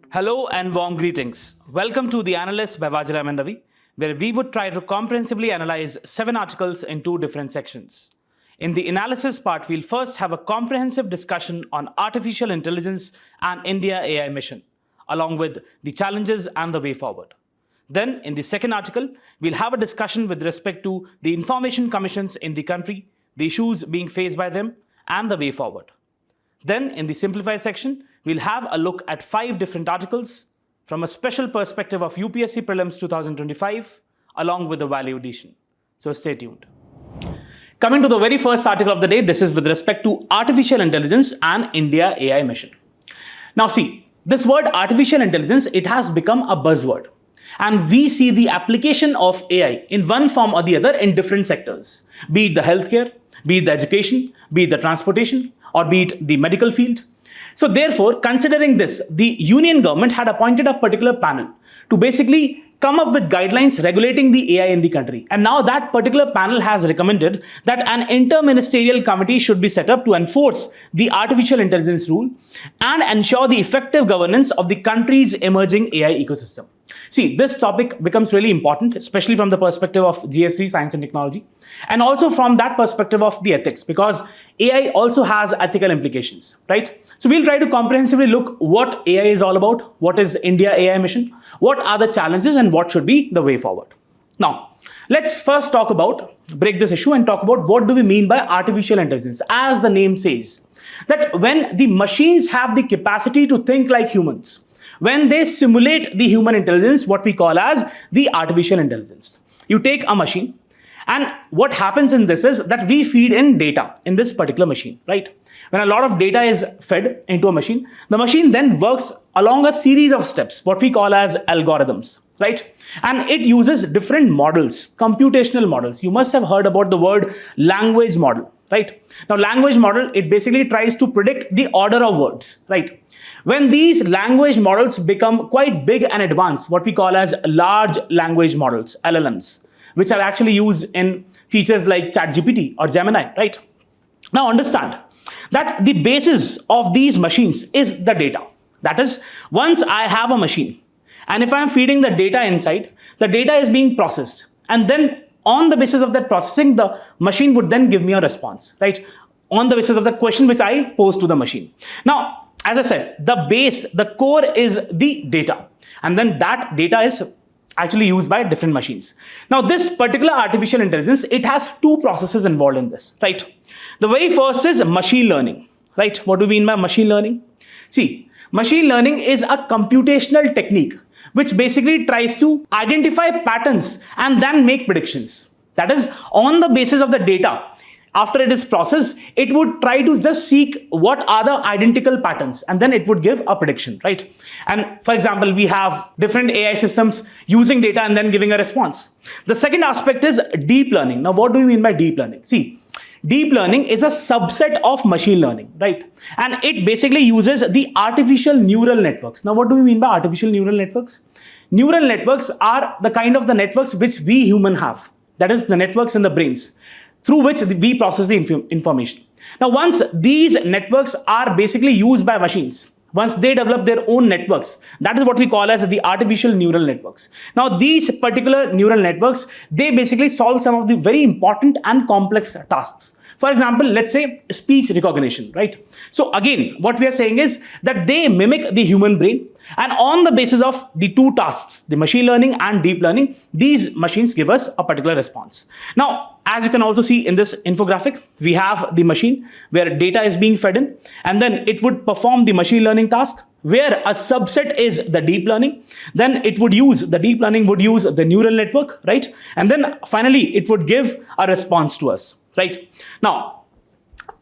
Hello and warm greetings. Welcome to the Analyst by Vajiram and Ravi, where we would try to comprehensively analyze 7 articles in 2 different sections. In the analysis part, we'll first have a comprehensive discussion on artificial intelligence and India AI mission, along with the challenges and the way forward. Then, in the second article, we'll have a discussion with respect to the information commissions in the country, the issues being faced by them, and the way forward. Then, in the simplified section, we'll have a look at 5 different articles from a special perspective of UPSC Prelims 2025, along with the value addition. So stay tuned. Coming to the very first article of the day, this is with respect to artificial intelligence and India AI mission. Now see, this word artificial intelligence, it has become a buzzword. And we see the application of AI in one form or the other in different sectors, be it the healthcare, be it the education, be it the transportation, or be it the medical field. So therefore, considering this, the union government had appointed a particular panel to basically come up with guidelines regulating the AI in the country. And now that particular panel has recommended that an interministerial committee should be set up to enforce the artificial intelligence rule and ensure the effective governance of the country's emerging AI ecosystem. See, this topic becomes really important, especially from the perspective of GS3, Science and Technology, and also from that perspective of the ethics, because AI also has ethical implications, right? So we'll try to comprehensively look what AI is all about, what is India AI mission, what are the challenges, and what should be the way forward. Now, let's first break this issue and talk about what do we mean by artificial intelligence. As the name says, that when the machines have the capacity to think like humans, when they simulate the human intelligence, what we call as the artificial intelligence. You take a machine, and what happens in this is that we feed in data in this particular machine, right? When a lot of data is fed into a machine, the machine then works along a series of steps, what we call as algorithms, right? And it uses different models, computational models. You must have heard about the word language model, right? Now, language model, it basically tries to predict the order of words, right? When these language models become quite big and advanced, what we call as large language models, LLMs, which are actually used in features like ChatGPT or Gemini, right? Now understand that the basis of these machines is the data. That is, once I have a machine, and if I'm feeding the data inside, the data is being processed. And then on the basis of that processing, the machine would then give me a response, right? On the basis of the question which I pose to the machine. Now, as I said, the core is the data. And then that data is actually used by different machines. Now, this particular artificial intelligence, it has 2 processes involved in this, right? The very first is machine learning, right? What do we mean by machine learning? See, machine learning is a computational technique which basically tries to identify patterns and then make predictions. That is, on the basis of the data, after it is processed, it would try to just seek what are the identical patterns, and then it would give a prediction, right? And for example, we have different AI systems using data and then giving a response. The second aspect is deep learning. Now, what do we mean by deep learning? See, deep learning is a subset of machine learning, right? And it basically uses the artificial neural networks. Now, what do we mean by artificial neural networks? Neural networks are the kind of the networks which we human have. That is, the networks in the brains, through which we process the information. Now, once these networks are basically used by machines, once they develop their own networks, that is what we call as the artificial neural networks. Now, these particular neural networks, they basically solve some of the very important and complex tasks. For example, let's say speech recognition, right? So again, what we are saying is that they mimic the human brain, and on the basis of the 2 tasks, the machine learning and deep learning, these machines give us a particular response. Now, as you can also see in this infographic, we have the machine where data is being fed in, and then it would perform the machine learning task, where a subset is the deep learning. Then the deep learning would use the neural network, right? And then finally, it would give a response to us, right? Now,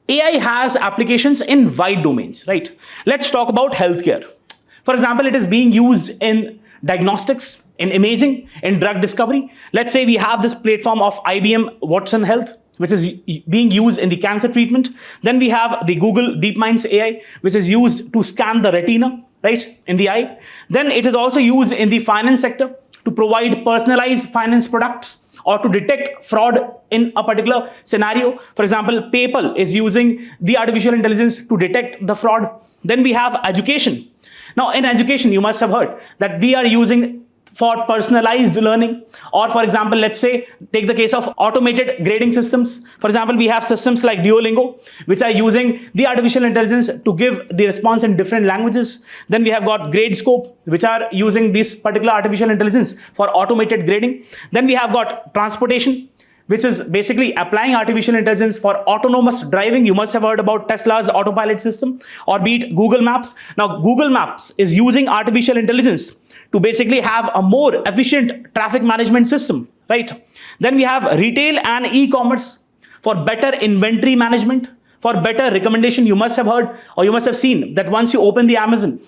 AI has applications in wide domains, right? Let's talk about healthcare. For example, it is being used in diagnostics, in imaging, in drug discovery. Let's say we have this platform of IBM Watson Health, which is being used in the cancer treatment. Then we have the Google DeepMind's AI, which is used to scan the retina, right, in the eye. Then it is also used in the finance sector to provide personalized finance products or to detect fraud in a particular scenario. For example, PayPal is using the artificial intelligence to detect the fraud. Then we have education. Now, in education, you must have heard that we are using for personalized learning, or for example, let's say, take the case of automated grading systems. For example, we have systems like Duolingo, which are using the artificial intelligence to give the response in different languages. Then we have got Gradescope, which are using this particular artificial intelligence for automated grading. Then we have got transportation, which is basically applying artificial intelligence for autonomous driving. You must have heard about Tesla's autopilot system, or be it Google Maps. Now, Google Maps is using artificial intelligence to basically have a more efficient traffic management system, right? Then we have retail and e-commerce for better inventory management, for better recommendation. You must have heard, or you must have seen, that once you open the Amazon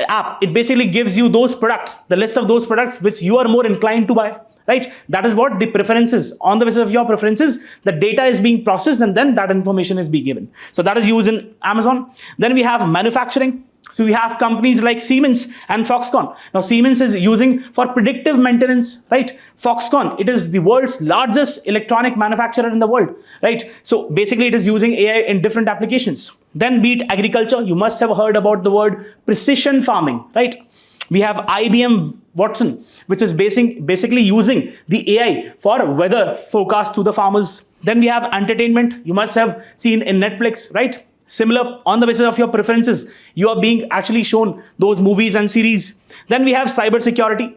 app, it basically gives you those products, the list of those products which you are more inclined to buy, right? That is what the preferences, on the basis of your preferences, the data is being processed and then that information is being given. So that is used in Amazon. Then we have manufacturing. So we have companies like Siemens and Foxconn. Now, Siemens is using for predictive maintenance, right? Foxconn, it is the world's largest electronic manufacturer in the world, right? So basically it is using AI in different applications. Then be it agriculture, you must have heard about the word precision farming, right? We have IBM Watson, which is basically using the AI for weather forecast to the farmers. Then we have entertainment. You must have seen in Netflix, right? Similar, on the basis of your preferences, you are being actually shown those movies and series. Then we have cybersecurity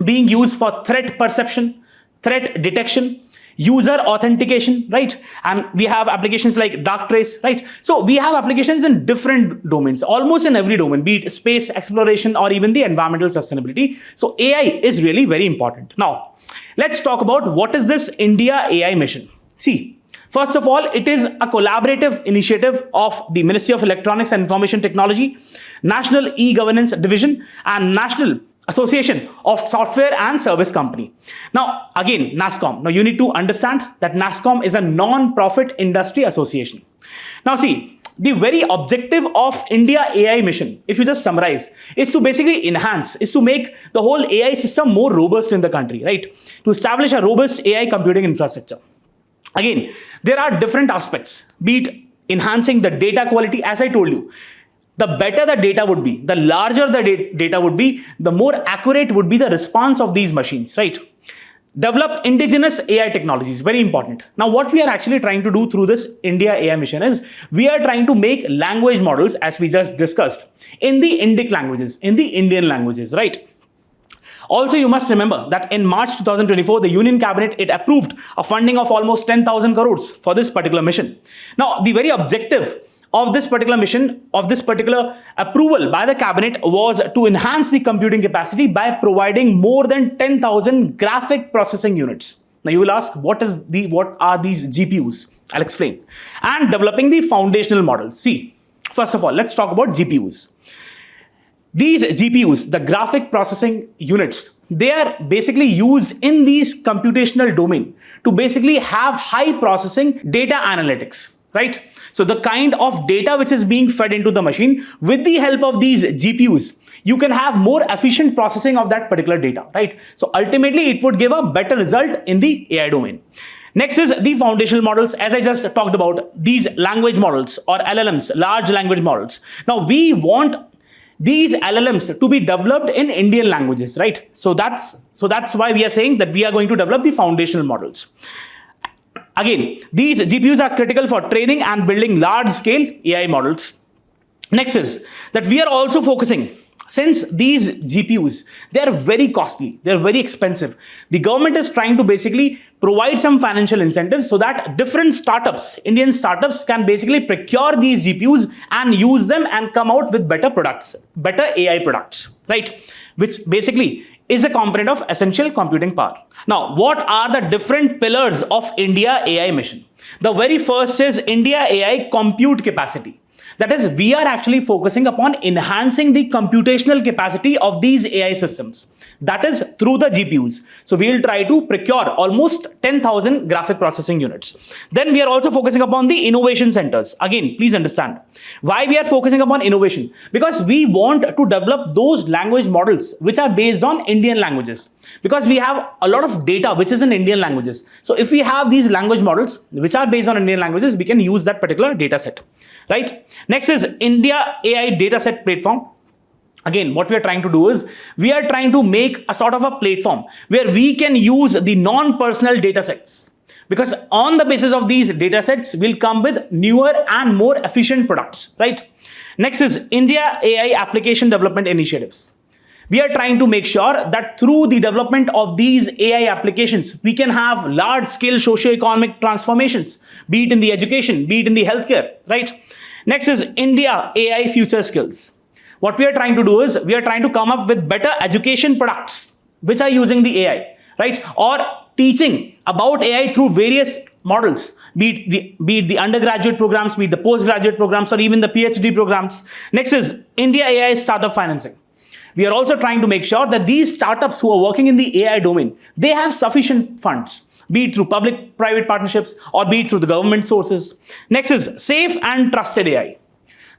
being used for threat perception, threat detection, user authentication, right? And we have applications like Darktrace, right? So we have applications in different domains, almost in every domain, be it space exploration or even the environmental sustainability. So AI is really very important. Now, let's talk about what is this India AI mission. See, first of all, it is a collaborative initiative of the Ministry of Electronics and Information Technology, National E-Governance Division, and National Association of Software and Service Company. Now, again, NASSCOM. Now, you need to understand that NASSCOM is a non-profit industry association. Now, see, the very objective of India AI mission, if you just summarize, is to basically enhance, is to make the whole AI system more robust in the country, right? To establish a robust AI computing infrastructure. Again, there are different aspects, be it enhancing the data quality. As I told you, the better the data would be, the larger the data would be, the more accurate would be the response of these machines, right? Develop indigenous AI technologies, very important. Now, what we are actually trying to do through this India AI mission is, we are trying to make language models, as we just discussed, in the Indic languages, in the Indian languages, right? Also, you must remember that in March 2024, the Union Cabinet, it approved a funding of almost 10,000 crores for this particular mission. Now, the very objective of this particular mission, of this particular approval by the Cabinet, was to enhance the computing capacity by providing more than 10,000 graphic processing units. Now, you will ask, what are these GPUs? I'll explain. And developing the foundational models. See, first of all, let's talk about GPUs. These GPUs, the graphic processing units, they are basically used in these computational domain to basically have high processing data analytics, right? So the kind of data which is being fed into the machine, with the help of these GPUs, you can have more efficient processing of that particular data, right? So ultimately, it would give a better result in the AI domain. Next is the foundational models. As I just talked about, these language models or LLMs, large language models. Now, we want these LLMs to be developed in Indian languages, right? So that's why we are saying that we are going to develop the foundational models. Again, these GPUs are critical for training and building large-scale AI models. Next is that we are also focusing, since these GPUs, they are very costly, they are very expensive. The government is trying to basically provide some financial incentives so that different startups, Indian startups, can basically procure these GPUs and use them and come out with better products, better AI products, right? Which basically is a component of essential computing power. Now, what are the different pillars of India AI mission? The very first is India AI compute capacity. That is, we are actually focusing upon enhancing the computational capacity of these AI systems. That is through the GPUs. So we will try to procure almost 10,000 graphic processing units. Then we are also focusing upon the innovation centers. Again, please understand why we are focusing upon innovation. Because we want to develop those language models which are based on Indian languages. Because we have a lot of data which is in Indian languages. So if we have these language models which are based on Indian languages, we can use that particular data set. Right? Next is India AI dataset platform. Again, what we are trying to do is we are trying to make a sort of a platform where we can use the non-personal data sets, because on the basis of these data sets we'll come with newer and more efficient products, right? Next is India AI application development initiatives. We are trying to make sure that through the development of these AI applications, we can have large scale socio-economic transformations, be it in the education, be it in the healthcare, right? Next is India AI future skills. What we are trying to do is we are trying to come up with better education products which are using the AI, right? Or teaching about AI through various models, be it the undergraduate programs, be it the postgraduate programs, or even the PhD programs. Next is India AI startup financing. We are also trying to make sure that these startups who are working in the AI domain, they have sufficient funds, be it through public-private partnerships or be it through the government sources. Next is safe and trusted AI.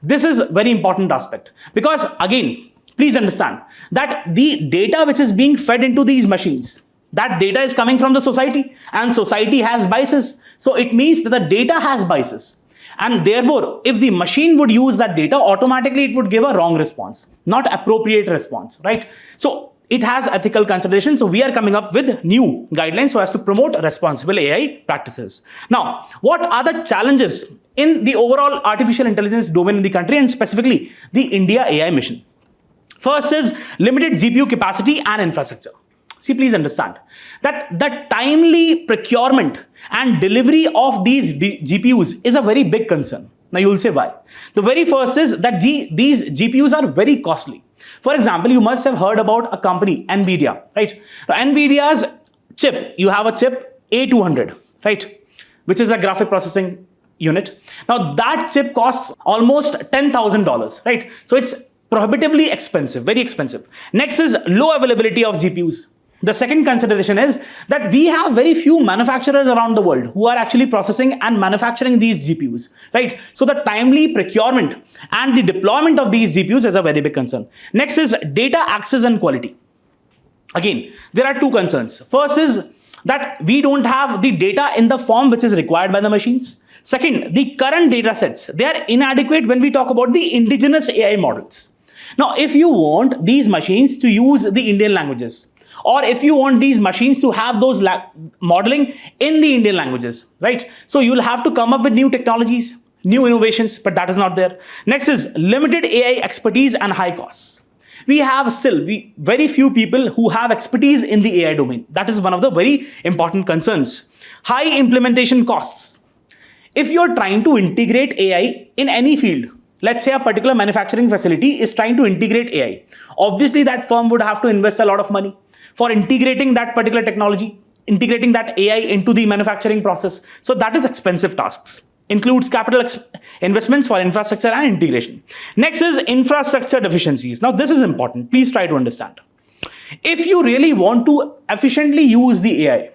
This is a very important aspect because, again, please understand that the data which is being fed into these machines, that data is coming from the society, and society has biases. So it means that the data has biases. And therefore, if the machine would use that data, automatically it would give a wrong response, not appropriate response, right? So it has ethical considerations. So we are coming up with new guidelines so as to promote responsible AI practices. Now, what are the challenges in the overall artificial intelligence domain in the country, and specifically the India AI mission? First is limited GPU capacity and infrastructure. See, please understand that the timely procurement and delivery of these GPUs is a very big concern. Now you will say why. The very first is that these GPUs are very costly. For example, you must have heard about a company, NVIDIA, right? Now, NVIDIA's chip, you have a chip A200, right? Which is a graphic processing unit. Now that chip costs almost $10,000, right? So it's prohibitively expensive, very expensive. Next is low availability of GPUs. The second consideration is that we have very few manufacturers around the world who are actually processing and manufacturing these GPUs, right? So the timely procurement and the deployment of these GPUs is a very big concern. Next is data access and quality. Again, there are two concerns. First is that we don't have the data in the form which is required by the machines. Second, the current data sets, they are inadequate when we talk about the indigenous AI models. Now, if you want these machines to use the Indian languages, or if you want these machines to have those modeling in the Indian languages, right? So you'll have to come up with new technologies, new innovations, but that is not there. Next is limited AI expertise and high costs. We have still very few people who have expertise in the AI domain. That is one of the very important concerns. High implementation costs. If you're trying to integrate AI in any field, let's say a particular manufacturing facility is trying to integrate AI, obviously that firm would have to invest a lot of money for integrating that particular technology, integrating that AI into the manufacturing process. So that is expensive tasks. Includes capital investments for infrastructure and integration. Next is infrastructure deficiencies. Now this is important. Please try to understand. If you really want to efficiently use the AI,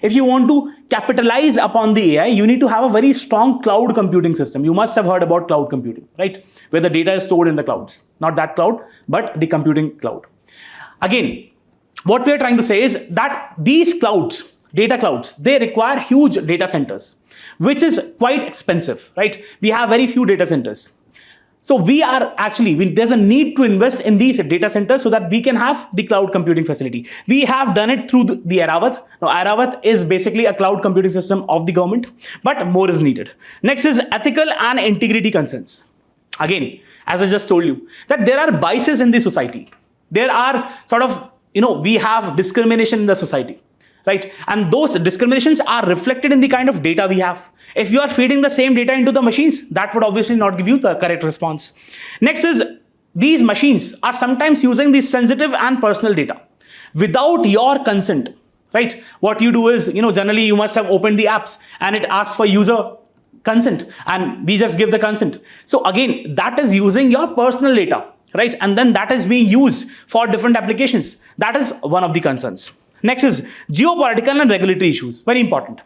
if you want to capitalize upon the AI, you need to have a very strong cloud computing system. You must have heard about cloud computing, right? Where the data is stored in the clouds. Not that cloud, but the computing cloud. Again, what we are trying to say is that these clouds, data clouds, they require huge data centers, which is quite expensive, right? We have very few data centers. So there's a need to invest in these data centers so that we can have the cloud computing facility. We have done it through the Airavat. Now, Airavat is basically a cloud computing system of the government, but more is needed. Next is ethical and integrity concerns. Again, as I just told you, that there are biases in the society. There are we have discrimination in the society, right? And those discriminations are reflected in the kind of data we have. If you are feeding the same data into the machines, that would obviously not give you the correct response. Next is these machines are sometimes using the sensitive and personal data without your consent, right? What you do is, generally you must have opened the apps and it asks for user consent and we just give the consent. So again, that is using your personal data, right? And then that is being used for different applications. That is one of the concerns. Next is geopolitical and regulatory issues. Very important.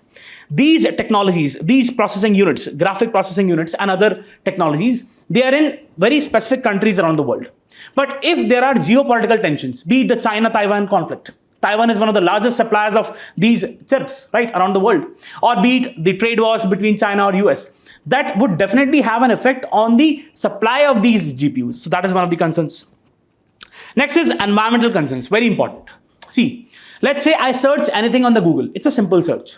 These technologies, these processing units, graphic processing units and other technologies, they are in very specific countries around the world. But if there are geopolitical tensions, be it the China-Taiwan conflict, Taiwan is one of the largest suppliers of these chips, right, around the world, or be it the trade wars between China or US, that would definitely have an effect on the supply of these GPUs. So that is one of the concerns. Next is environmental concerns, very important. See, let's say I search anything on the Google. It's a simple search.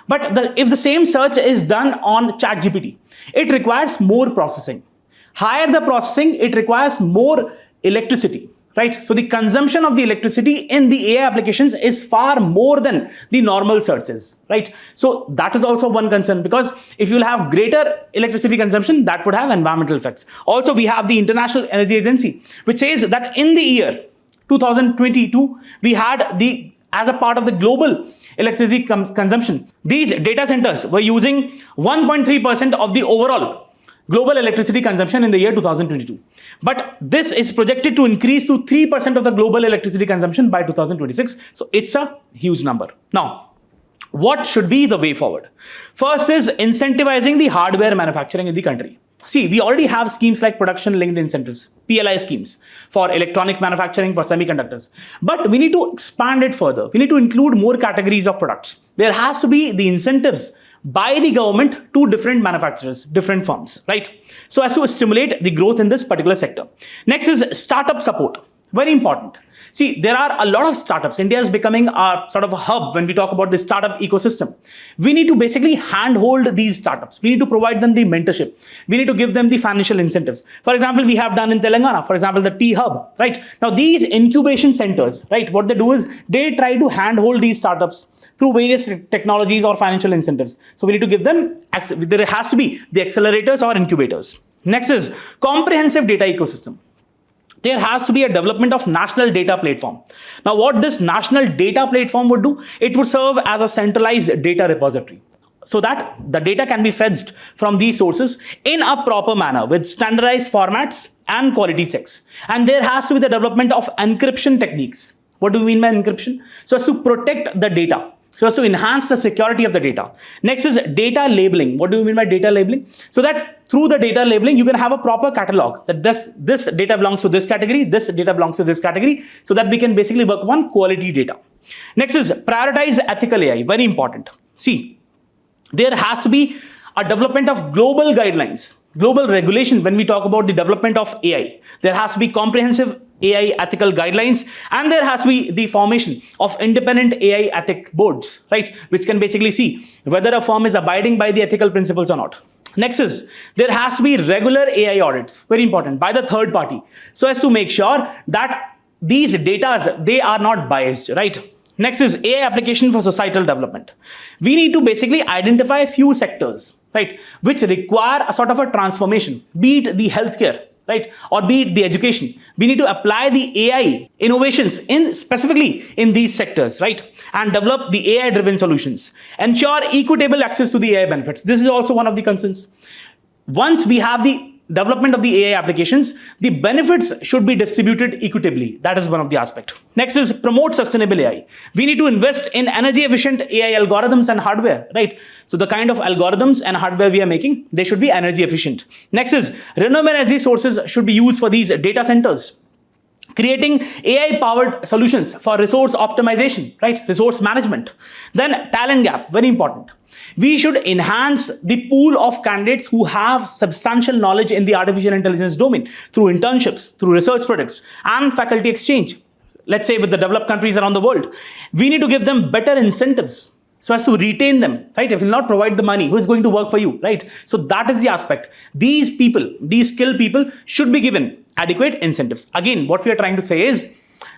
But if the same search is done on ChatGPT, it requires more processing. Higher the processing, it requires more electricity, right? So the consumption of the electricity in the AI applications is far more than the normal searches, right? So that is also one concern, because if you'll have greater electricity consumption, that would have environmental effects. Also, we have the International Energy Agency, which says that in the year 2022, we had as a part of the global electricity consumption, these data centers were using 1.3% of the overall global electricity consumption in the year 2022. But this is projected to increase to 3% of the global electricity consumption by 2026. So it's a huge number. Now, what should be the way forward? First is incentivizing the hardware manufacturing in the country. See, we already have schemes like production linked incentives, PLI schemes for electronic manufacturing, for semiconductors. But we need to expand it further. We need to include more categories of products. There has to be the incentives by the government to different manufacturers, different firms, right? So as to stimulate the growth in this particular sector. Next is startup support, very important. See, there are a lot of startups. India is becoming a sort of a hub when we talk about the startup ecosystem. We need to basically handhold these startups. We need to provide them the mentorship. We need to give them the financial incentives. For example, we have done in Telangana, for example, the T Hub, right? Now, these incubation centers, right, what they do is they try to handhold these startups through various technologies or financial incentives. So we need to give them, there has to be the accelerators or incubators. Next is comprehensive data ecosystem. There has to be a development of national data platform. Now, what this national data platform would do, it would serve as a centralized data repository, so that the data can be fetched from these sources in a proper manner with standardized formats and quality checks. And there has to be the development of encryption techniques. What do we mean by encryption? So as to protect the data, so as to enhance the security of the data. Next is data labeling. What do you mean by data labeling? So that through the data labeling, you can have a proper catalog that this data belongs to this category, this data belongs to this category, so that we can basically work on quality data. Next is prioritize ethical AI, very important. See, there has to be a development of global guidelines, global regulation when we talk about the development of AI. There has to be comprehensive AI ethical guidelines, and there has to be the formation of independent AI ethic boards, right, which can basically see whether a firm is abiding by the ethical principles or not. Next is there has to be regular AI audits, very important, by the third party, so as to make sure that these data, they are not biased, right? Next is AI application for societal development. We need to basically identify a few sectors, right, which require a sort of a transformation, be it the healthcare, right, or be it the education. We need to apply the AI innovations specifically in these sectors, right, and develop the AI-driven solutions. Ensure equitable access to the AI benefits. This is also one of the concerns. Once we have the development of the AI applications, the benefits should be distributed equitably. That is one of the aspects. Next is promote sustainable AI. We need to invest in energy efficient AI algorithms and hardware, right? So the kind of algorithms and hardware we are making, they should be energy efficient. Next is renewable energy sources should be used for these data centers. Creating AI-powered solutions for resource optimization, right? Resource management. Then talent gap, very important. We should enhance the pool of candidates who have substantial knowledge in the artificial intelligence domain through internships, through research projects, and faculty exchange. Let's say with the developed countries around the world. We need to give them better incentives so as to retain them, right? If you not provide the money, who is going to work for you, right? So that is the aspect. These people, these skilled people should be given adequate incentives. Again, what we are trying to say is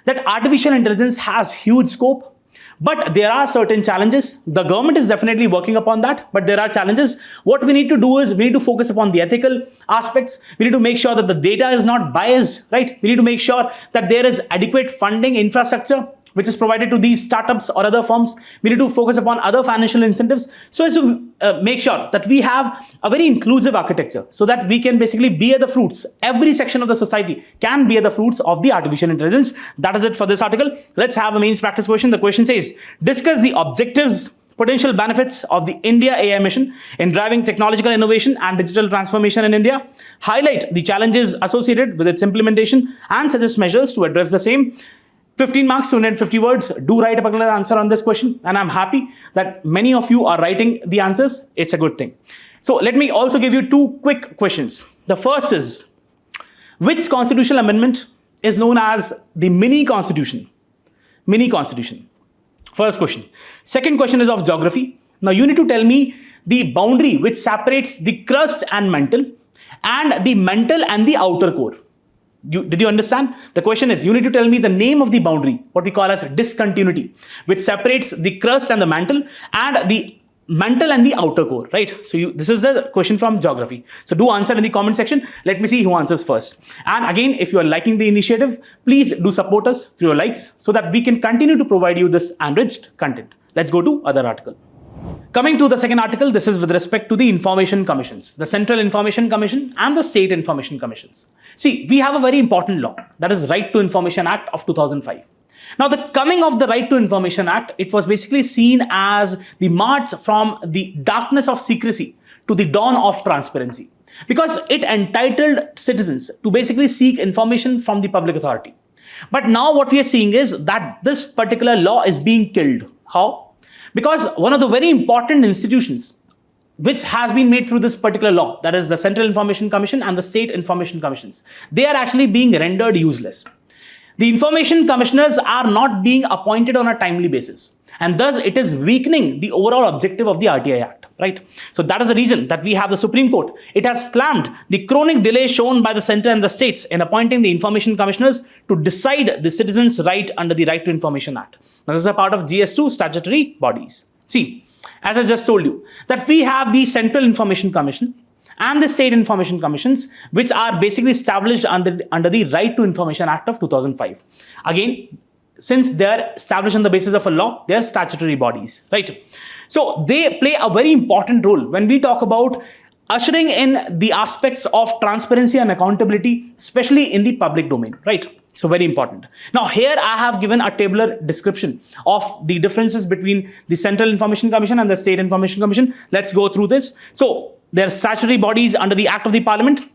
that artificial intelligence has huge scope, but there are certain challenges. The government is definitely working upon that, but there are challenges. What we need to do is we need to focus upon the ethical aspects. We need to make sure that the data is not biased, right? We need to make sure that there is adequate funding infrastructure which is provided to these startups or other firms. We need to focus upon other financial incentives so as to make sure that we have a very inclusive architecture so that we can basically bear the fruits. Every section of the society can bear the fruits of the artificial intelligence. That is it for this article. Let's have a mains practice question. The question says, discuss the objectives, potential benefits of the India AI mission in driving technological innovation and digital transformation in India. Highlight the challenges associated with its implementation and suggest measures to address the same. 15 marks, 250 words. Do write a particular answer on this question. And I'm happy that many of you are writing the answers. It's a good thing. So let me also give you two quick questions. The first is, which constitutional amendment is known as the mini constitution? Mini constitution. First question. Second question is of geography. Now you need to tell me the boundary which separates the crust and mantle and the mantle and the outer core. Did you understand? The question is, you need to tell me the name of the boundary, what we call as discontinuity, which separates the crust and the mantle and the mantle and the outer core, right? So this is the question from geography. So do answer in the comment section. Let me see who answers first. And again, if you are liking the initiative, please do support us through your likes so that we can continue to provide you this enriched content. Let's go to other article. Coming to the second article, this is with respect to the information commissions, the Central Information Commission and the State Information Commissions. See, we have a very important law, that is Right to Information Act of 2005. Now, the coming of the Right to Information Act, it was basically seen as the march from the darkness of secrecy to the dawn of transparency, because it entitled citizens to basically seek information from the public authority. But now what we are seeing is that this particular law is being killed. How? Because one of the very important institutions which has been made through this particular law, that is the Central Information Commission and the State Information Commissions, they are actually being rendered useless. The information commissioners are not being appointed on a timely basis, and thus it is weakening the overall objective of the RTI Act, right? So that is the reason that we have the Supreme Court. It has slammed the chronic delay shown by the center and the states in appointing the information commissioners to decide the citizens' right under the Right to Information Act. Now, this is a part of GS2 statutory bodies. See, as I just told you, that we have the Central Information Commission and the State Information Commissions, which are basically established under the Right to Information Act of 2005. Again, since they are established on the basis of a law, they are statutory bodies, right? So they play a very important role when we talk about ushering in the aspects of transparency and accountability, especially in the public domain, right? So very important. Now here I have given a tabular description of the differences between the Central Information Commission and the State Information Commission. Let's go through this. So they are statutory bodies under the Act of the Parliament.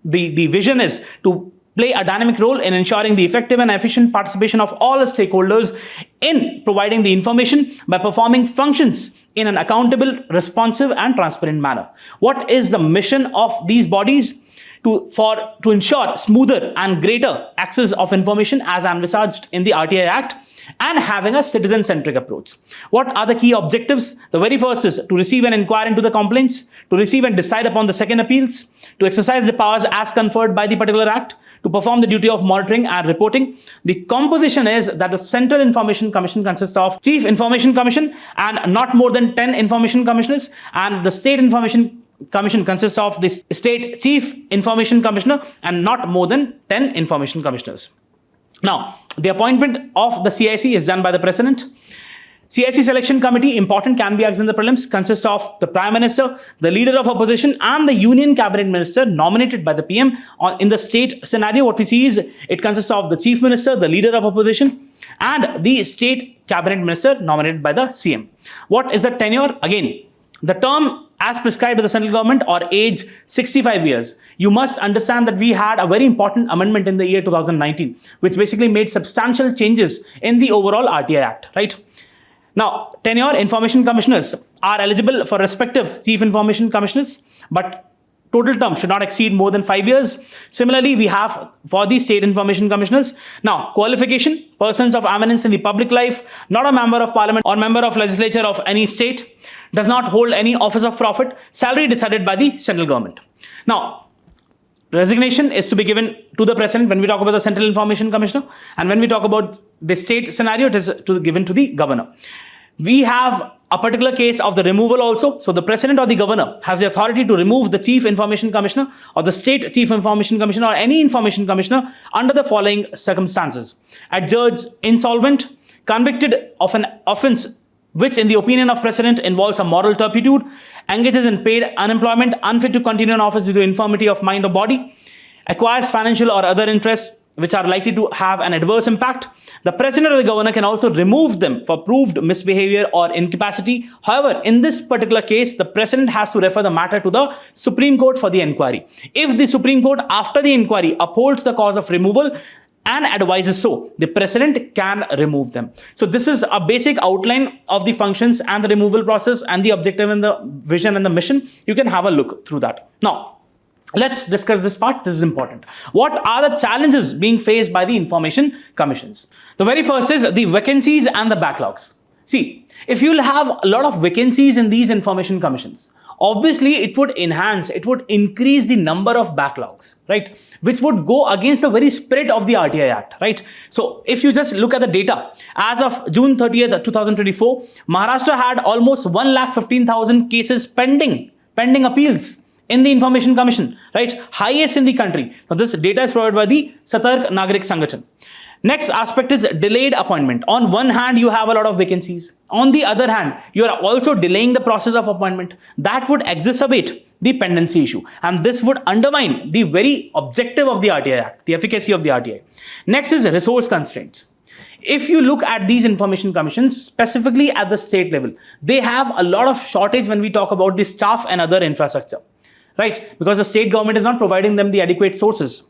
The vision is to play a dynamic role in ensuring the effective and efficient participation of all the stakeholders in providing the information by performing functions in an accountable, responsive, and transparent manner. What is the mission of these bodies? To ensure smoother and greater access of information as envisaged in the RTI Act and having a citizen-centric approach. What are the key objectives? The very first is to receive and inquire into the complaints, to receive and decide upon the second appeals, to exercise the powers as conferred by the particular act, to perform the duty of monitoring and reporting. The composition is that the Central Information Commission consists of Chief Information Commission and not more than 10 information commissioners, and the State Information Commission consists of the State Chief Information Commissioner and not more than 10 information commissioners. Now, the appointment of the CIC is done by the President. CIC selection committee, important, can be asked in the prelims, consists of the Prime Minister, the Leader of Opposition, and the Union Cabinet Minister nominated by the PM. In the state scenario, what we see is it consists of the Chief Minister, the Leader of Opposition, and the State Cabinet Minister nominated by the CM. What is the tenure? Again, the term as prescribed by the central government or age 65 years. You must understand that we had a very important amendment in the year 2019, which basically made substantial changes in the overall RTI Act, right? Now, tenure, information commissioners are eligible for respective chief information commissioners, but total term should not exceed more than 5 years. Similarly, we have for the state information commissioners. Now, qualification, persons of eminence in the public life, not a member of parliament or member of legislature of any state, does not hold any office of profit, salary decided by the central government. Now, resignation is to be given to the president when we talk about the Central Information Commissioner, and when we talk about the state scenario, it is given to the governor. We have a particular case of the removal also. So the president or the governor has the authority to remove the chief information commissioner or the state chief information commissioner or any information commissioner under the following circumstances: adjudged insolvent, convicted of an offense which in the opinion of president involves a moral turpitude, engages in paid unemployment, unfit to continue in office due to infirmity of mind or body, acquires financial or other interests which are likely to have an adverse impact. The president or the governor can also remove them for proved misbehavior or incapacity. However, in this particular case, the president has to refer the matter to the Supreme Court for the inquiry. If the Supreme Court, after the inquiry, upholds the cause of removal and advises so, the president can remove them. So this is a basic outline of the functions and the removal process and the objective and the vision and the mission. You can have a look through that. Now, Let's discuss this part. This is important. What are the challenges being faced by the information commissions? The very first is the vacancies and the backlogs. See, if you'll have a lot of vacancies in these information commissions, obviously it would increase the number of backlogs, right? Which would go against the very spirit of the RTI Act, right? So if you just look at the data, as of June 30th, 2024, Maharashtra had almost 1,15,000 cases pending appeals in the Information Commission, right? Highest in the country. Now, this data is provided by the Satark Nagrik Sangathan. Next aspect is delayed appointment. On one hand, you have a lot of vacancies. On the other hand, you are also delaying the process of appointment. That would exacerbate the pendency issue. And this would undermine the very objective of the RTI Act, the efficacy of the RTI. Next is resource constraints. If you look at these information commissions, specifically at the state level, they have a lot of shortage when we talk about the staff and other infrastructure, right? Because the state government is not providing them the adequate sources.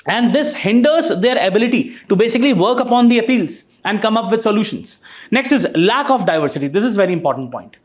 And this hinders their ability to basically work upon the appeals and come up with solutions. Next is lack of diversity. This is a very important point.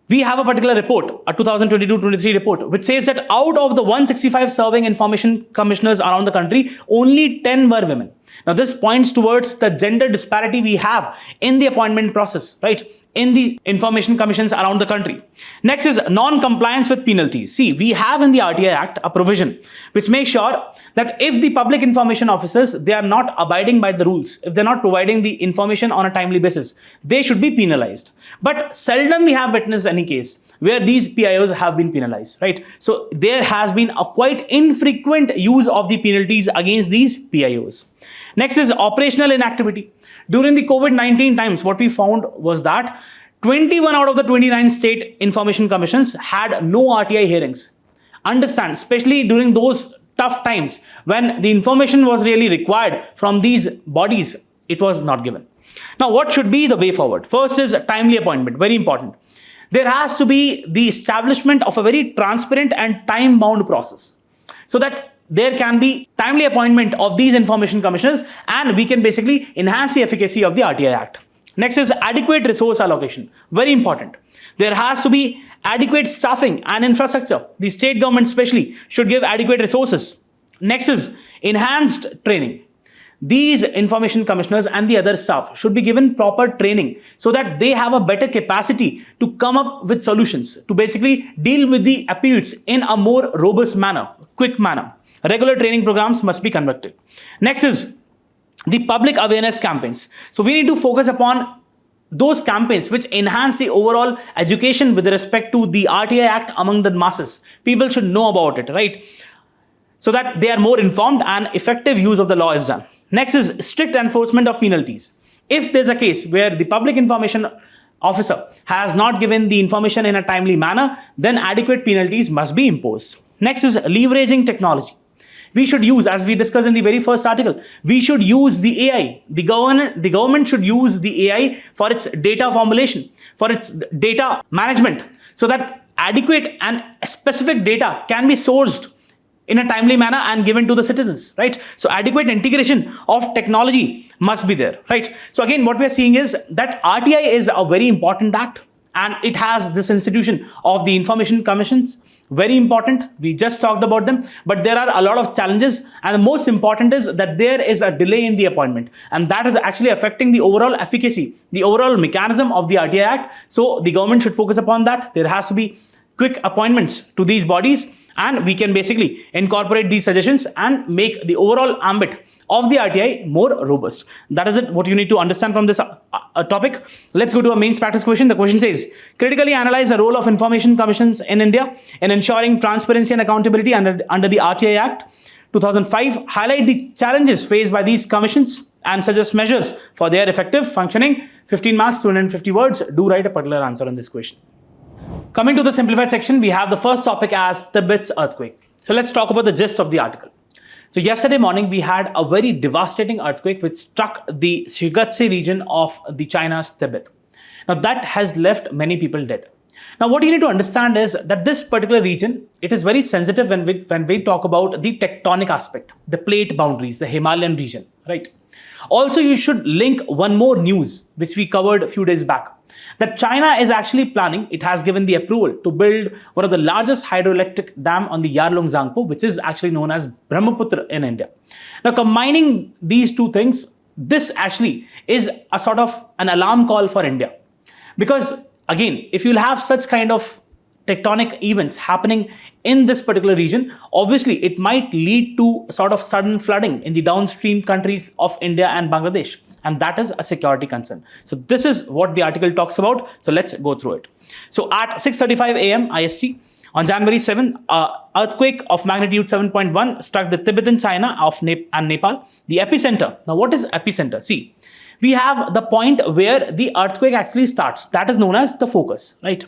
We have a particular report, a 2022-23 report, which says that out of the 165 serving information commissioners around the country, only 10 were women. Now, this points towards the gender disparity we have in the appointment process, right? In the information commissions around the country. Next is non-compliance with penalties. See, we have in the RTI Act a provision which makes sure that if the public information officers, they are not abiding by the rules, if they're not providing the information on a timely basis, they should be penalized. But seldom we have witnessed any case where these PIOs have been penalized, right? So there has been a quite infrequent use of the penalties against these PIOs. Next is operational inactivity. During the COVID-19 times, what we found was that 21 out of the 29 state information commissions had no RTI hearings. Understand, especially during those tough times when the information was really required from these bodies, it was not given. Now, what should be the way forward? First is timely appointment, very important. There has to be the establishment of a very transparent and time-bound process so that there can be timely appointment of these information commissioners and we can basically enhance the efficacy of the RTI Act. Next is adequate resource allocation. Very important. There has to be adequate staffing and infrastructure. The state government especially should give adequate resources. Next is enhanced training. These information commissioners and the other staff should be given proper training so that they have a better capacity to come up with solutions, to basically deal with the appeals in a more robust manner, quick manner. Regular training programs must be conducted. Next is the public awareness campaigns. So we need to focus upon those campaigns which enhance the overall education with respect to the RTI Act among the masses. People should know about it, right? So that they are more informed and effective use of the law is done. Next is strict enforcement of penalties. If there's a case where the public information officer has not given the information in a timely manner, then adequate penalties must be imposed. Next is leveraging technology. We should use, as we discussed in the very first article, we should use the AI. The government should use the AI for its data formulation, for its data management, so that adequate and specific data can be sourced in a timely manner and given to the citizens, right? So adequate integration of technology must be there, right? So again, what we are seeing is that RTI is a very important act and it has this institution of the information commissions. Very important. We just talked about them, but there are a lot of challenges and the most important is that there is a delay in the appointment and that is actually affecting the overall efficacy, the overall mechanism of the RTI Act. So the government should focus upon that. There has to be quick appointments to these bodies and we can basically incorporate these suggestions and make the overall ambit of the RTI more robust. That is it, what you need to understand from this topic. Let's go to a mains practice question. The question says, critically analyze the role of information commissions in India in ensuring transparency and accountability under the RTI Act 2005. Highlight the challenges faced by these commissions and suggest measures for their effective functioning. 15 marks, 250 words. Do write a particular answer on this question. Coming to the simplified section, we have the first topic as Tibet's earthquake. So let's talk about the gist of the article. So yesterday morning, we had a very devastating earthquake which struck the Shigatse region of the China's Tibet. Now that has left many people dead. Now what you need to understand is that this particular region, it is very sensitive when we talk about the tectonic aspect, the plate boundaries, the Himalayan region, right? Also, you should link one more news which we covered a few days back, that China is actually planning, it has given the approval to build one of the largest hydroelectric dam on the Yarlung Zangpo, which is actually known as Brahmaputra in India. Now, combining these two things, this actually is a sort of an alarm call for India. Because again, if you'll have such kind of tectonic events happening in this particular region, obviously it might lead to sort of sudden flooding in the downstream countries of India and Bangladesh. And that is a security concern. So this is what the article talks about. So let's go through it. So at 6:35 a.m. IST on January 7, earthquake of magnitude 7.1 struck the Tibetan China and Nepal. The epicenter. Now, what is epicenter? See, we have the point where the earthquake actually starts. That is known as the focus, right?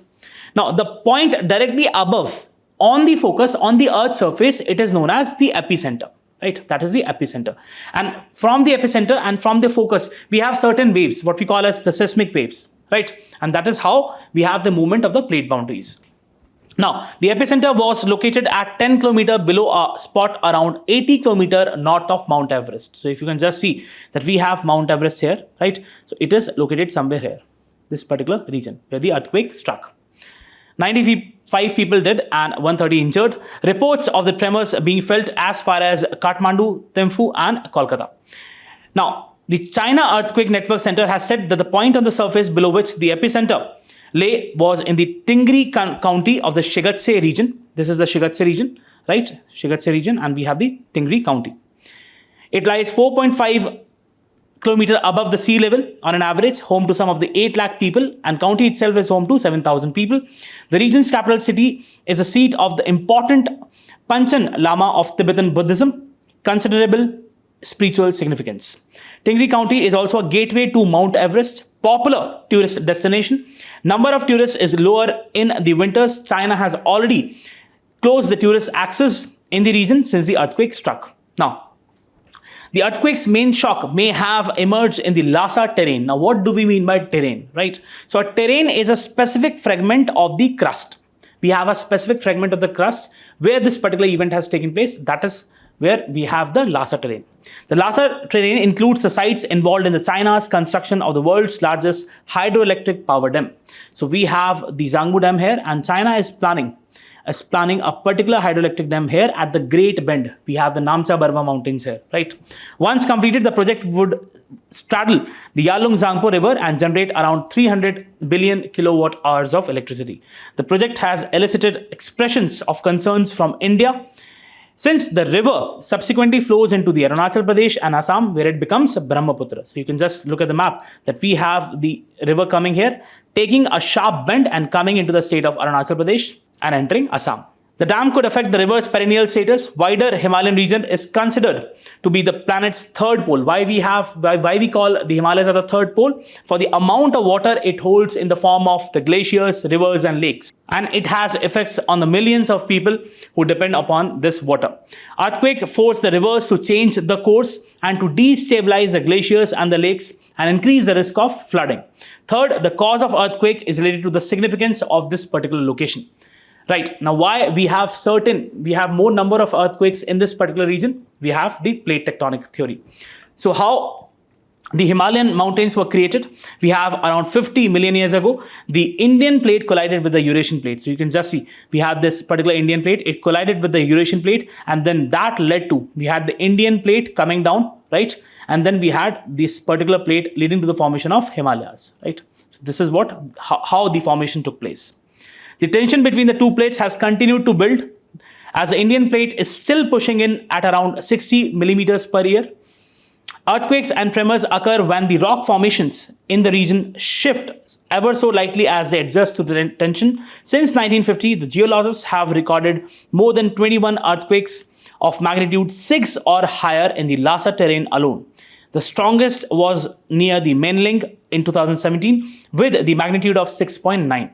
Now, the point directly above on the focus on the Earth's surface, it is known as the epicenter. Right? That is the epicenter. And from the epicenter and from the focus, we have certain waves, what we call as the seismic waves, right? And that is how we have the movement of the plate boundaries. Now, the epicenter was located at 10 km below a spot around 80 km north of Mount Everest. So if you can just see that we have Mount Everest here, right? So it is located somewhere here, this particular region where the earthquake struck. 95 people dead and 130 injured. Reports of the tremors being felt as far as Kathmandu, Thimphu and Kolkata. Now, the China Earthquake Network Center has said that the point on the surface below which the epicenter lay was in the Tingri County of the Shigatse region. This is the Shigatse region, right? Shigatse region, and we have the Tingri County. It lies 4.5 kilometer above the sea level on an average, home to some of the 8 lakh people, and county itself is home to 7,000 people. The region's capital city is the seat of the important Panchen Lama of Tibetan Buddhism, considerable spiritual significance. Tingri County is also a gateway to Mount Everest, popular tourist destination. Number of tourists is lower in the winters. China has already closed the tourist access in the region since the earthquake struck. Now, the earthquake's main shock may have emerged in the Lhasa terrain. Now, what do we mean by terrain, right? So, a terrain is a specific fragment of the crust. We have a specific fragment of the crust where this particular event has taken place. That is where we have the Lhasa terrain. The Lhasa terrain includes the sites involved in the China's construction of the world's largest hydroelectric power dam. So, we have the Zangbu Dam here, and China is planning a particular hydroelectric dam here at the Great Bend. We have the Namcha Barwa mountains here, right? Once completed, the project would straddle the Yarlung Zangpo river and generate around 300 billion kilowatt hours of electricity. The project has elicited expressions of concerns from India, since the river subsequently flows into the Arunachal Pradesh and Assam, where it becomes Brahmaputra. So you can just look at the map that we have the river coming here, taking a sharp bend and coming into the state of Arunachal Pradesh and entering Assam. The dam could affect the river's perennial status. Wider Himalayan region is considered to be the planet's third pole. Why we call the Himalayas as the third pole? For the amount of water it holds in the form of the glaciers, rivers and lakes. And it has effects on the millions of people who depend upon this water. Earthquake forced the rivers to change the course and to destabilize the glaciers and the lakes and increase the risk of flooding. Third, the cause of earthquake is related to the significance of this particular location. Right, now why we have more number of earthquakes in this particular region? We have the plate tectonic theory. So how the Himalayan mountains were created? We have around 50 million years ago, the Indian plate collided with the Eurasian plate. So you can just see, we have this particular Indian plate, it collided with the Eurasian plate, and then that led to, we had the Indian plate coming down, right? And then we had this particular plate leading to the formation of Himalayas, right? So this is how the formation took place. The tension between the two plates has continued to build as the Indian plate is still pushing in at around 60 millimeters per year. Earthquakes and tremors occur when the rock formations in the region shift ever so lightly as they adjust to the tension. Since 1950, the geologists have recorded more than 21 earthquakes of magnitude 6 or higher in the Lhasa terrain alone. The strongest was near the Menling in 2017 with the magnitude of 6.9.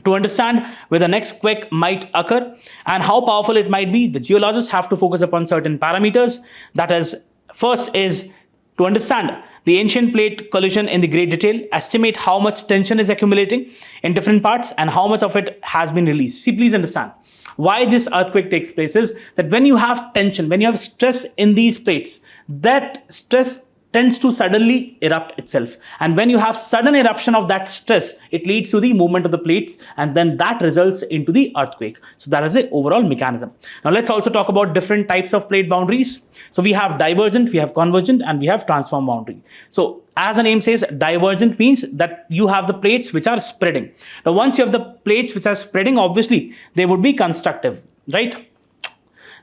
To understand where the next quake might occur and how powerful it might be, the geologists have to focus upon certain parameters. That is, first is to understand the ancient plate collision in the great detail, estimate how much tension is accumulating in different parts and how much of it has been released. See, please understand why this earthquake takes place is that when you have tension, when you have stress in these plates, that stress tends to suddenly erupt itself. And when you have sudden eruption of that stress, it leads to the movement of the plates, and then that results into the earthquake. So that is the overall mechanism. Now let's also talk about different types of plate boundaries. So we have divergent, we have convergent, and we have transform boundary. So as the name says, divergent means that you have the plates which are spreading. Now once you have the plates which are spreading, obviously they would be constructive, right?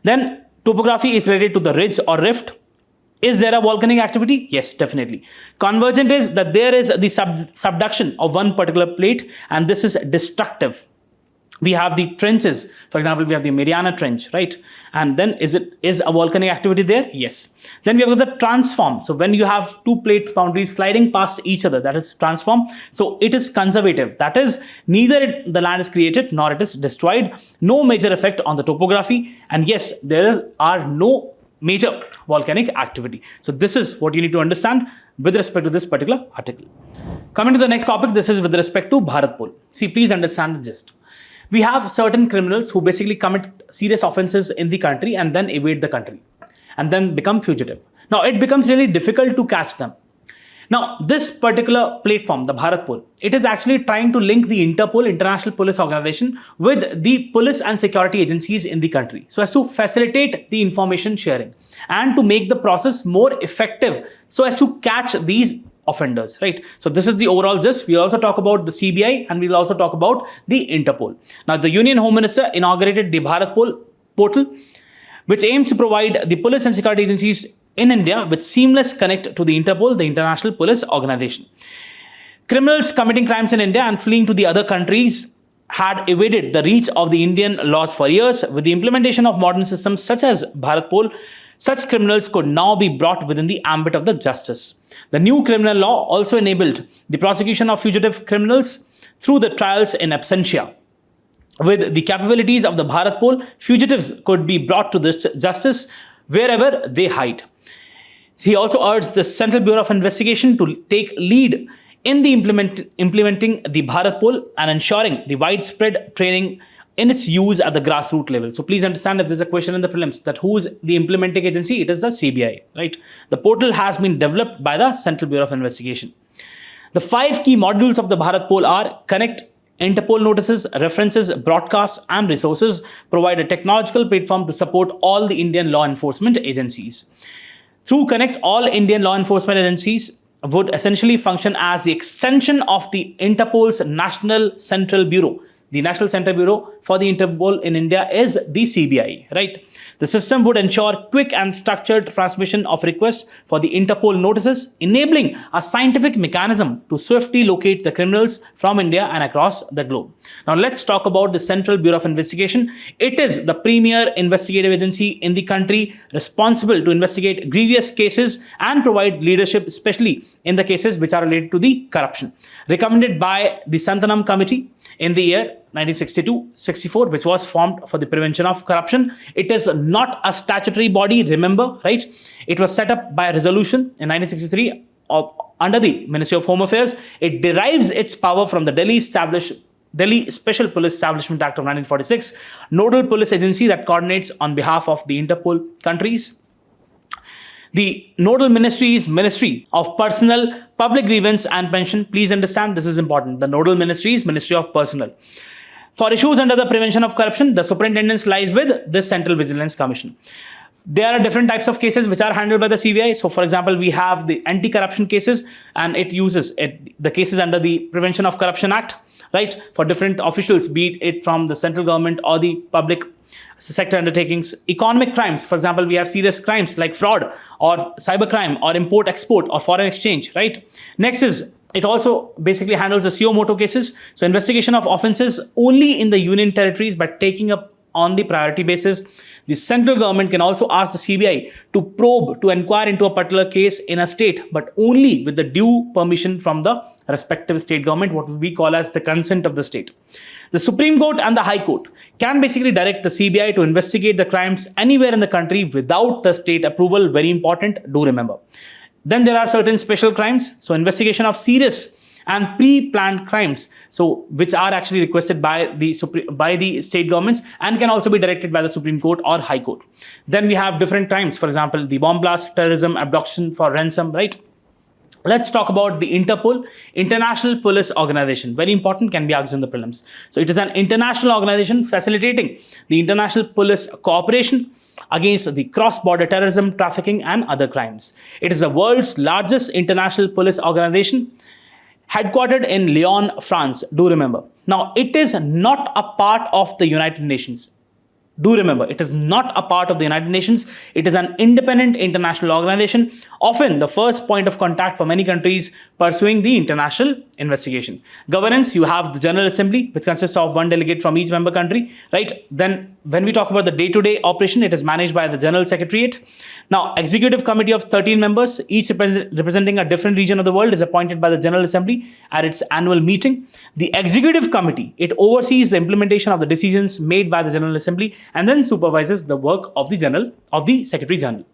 Then topography is related to the ridge or rift. Is there a volcanic activity? Yes, definitely. Convergent is that there is the subduction of one particular plate, and this is destructive. We have the trenches. For example, we have the Mariana Trench, right? And then is a volcanic activity there? Yes. Then we have the transform. So when you have two plates boundaries sliding past each other, that is transform. So it is conservative. That is, neither the land is created nor it is destroyed. No major effect on the topography. And yes, there are no major volcanic activity. So this is what you need to understand with respect to this particular article. Coming to the next topic, this is with respect to Bharatpol. See, please understand the gist. We have certain criminals who basically commit serious offenses in the country and then evade the country and then become fugitive. Now it becomes really difficult to catch them. Now this particular platform, the Bharatpol, it is actually trying to link the Interpol, International Police Organization, with the police and security agencies in the country, so as to facilitate the information sharing and to make the process more effective, so as to catch these offenders, right? So this is the overall gist. We'll also talk about the CBI and we'll also talk about the Interpol. Now the Union Home Minister inaugurated the Bharatpol portal, which aims to provide the police and security agencies in India with seamless connect to the Interpol, the International Police Organization. Criminals committing crimes in India and fleeing to the other countries had evaded the reach of the Indian laws for years. With the implementation of modern systems such as Bharatpol, such criminals could now be brought within the ambit of the justice. The new criminal law also enabled the prosecution of fugitive criminals through the trials in absentia. With the capabilities of the Bharatpol, fugitives could be brought to this justice wherever they hide. He also urged the Central Bureau of Investigation to take lead in the implementing the Bharatpol and ensuring the widespread training in its use at the grassroots level. So please understand, if there's a question in the prelims that who's the implementing agency, it is the CBI, right? The portal has been developed by the Central Bureau of Investigation. The 5 key modules of the Bharatpol are connect, Interpol notices, references, broadcasts, and resources, provide a technological platform to support all the Indian law enforcement agencies. Through Connect, all Indian law enforcement agencies would essentially function as the extension of the Interpol's National Central Bureau. The National Center Bureau for the Interpol in India is the CBI, right? The system would ensure quick and structured transmission of requests for the Interpol notices, enabling a scientific mechanism to swiftly locate the criminals from India and across the globe. Now let's talk about the Central Bureau of Investigation. It is the premier investigative agency in the country, responsible to investigate grievous cases and provide leadership, especially in the cases which are related to the corruption. Recommended by the Santanam Committee in the year 1962-64, which was formed for the prevention of corruption. It is not a statutory body, remember, right? It was set up by a resolution in 1963 under the Ministry of Home Affairs. It derives its power from the Delhi Special Police Establishment Act of 1946, nodal police agency that coordinates on behalf of the Interpol countries. The nodal ministry is Ministry of Personnel, Public Grievance and Pension. Please understand, this is important. The nodal ministry is Ministry of Personnel. For issues under the prevention of corruption, the superintendence lies with the Central Vigilance Commission. There are different types of cases which are handled by the CBI. So for example, we have the anti-corruption cases, and it uses the cases under the Prevention of Corruption Act, right? For different officials, be it from the central government or the public sector undertakings. Economic crimes, for example, we have serious crimes like fraud or cybercrime or import-export or foreign exchange, right? Next is, it also basically handles the CO moto cases. So investigation of offenses only in the union territories, but taking up on the priority basis. The central government can also ask the CBI to probe, to inquire into a particular case in a state, but only with the due permission from the respective state government, what we call as the consent of the state. The Supreme Court and the High Court can basically direct the CBI to investigate the crimes anywhere in the country without the state approval. Very important, do remember. Then there are certain special crimes. So investigation of serious and pre-planned crimes, so which are actually requested by the state governments and can also be directed by the Supreme Court or High Court. Then we have different crimes, for example, the bomb blast, terrorism, abduction for ransom, right? Let's talk about the Interpol, International Police Organization. Very important, can be asked in the prelims. So it is an international organization facilitating the international police cooperation against the cross-border terrorism, trafficking, and other crimes. It is the world's largest international police organization, headquartered in Lyon, France. Do remember. Now, it is not a part of the United Nations. Do remember, it is not a part of the United Nations. It is an independent international organization, often the first point of contact for many countries pursuing the international investigation. Governance, you have the General Assembly, which consists of one delegate from each member country, right? Then when we talk about the day-to-day operation, it is managed by the General Secretariat. Now, Executive Committee of 13 members, each representing a different region of the world, is appointed by the General Assembly at its annual meeting. The Executive Committee, it oversees the implementation of the decisions made by the General Assembly and then supervises the work of the Secretary General.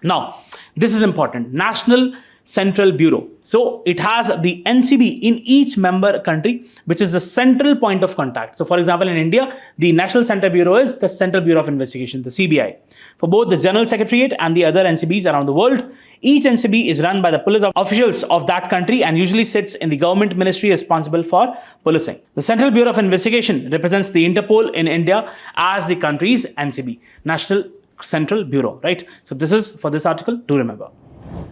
Now, this is important. National Central Bureau. So it has the NCB in each member country, which is the central point of contact. So for example, in India, the National Central Bureau is the Central Bureau of Investigation, the CBI. For both the General Secretariat and the other NCBs around the world, each NCB is run by the police officials of that country and usually sits in the government ministry responsible for policing. The Central Bureau of Investigation represents the Interpol in India as the country's NCB, National Central Bureau, right? So this is for this article, do remember.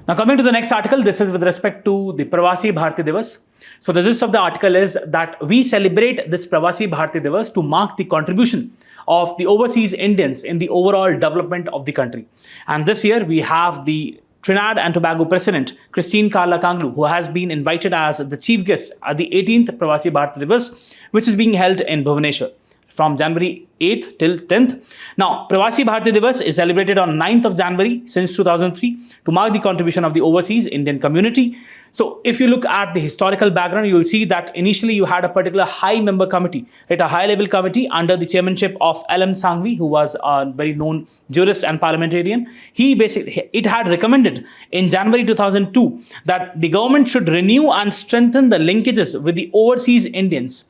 Now coming to the next article, this is with respect to the Pravasi Bhartiya Diwas. So the gist of the article is that we celebrate this Pravasi Bhartiya Diwas to mark the contribution of the overseas Indians in the overall development of the country. And this year we have the Trinidad and Tobago President, Christine Carla Kanglu, who has been invited as the chief guest at the 18th Pravasi Bhartiya Diwas, which is being held in Bhubaneswar from January 8th till 10th. Now, Pravasi Bhartiya Diwas is celebrated on 9th of January since 2003 to mark the contribution of the overseas Indian community. So, if you look at the historical background, you will see that initially you had a particular high member committee, right, a high level committee under the chairmanship of L.M. Sanghvi, who was a very known jurist and parliamentarian. It had recommended in January 2002 that the government should renew and strengthen the linkages with the overseas Indians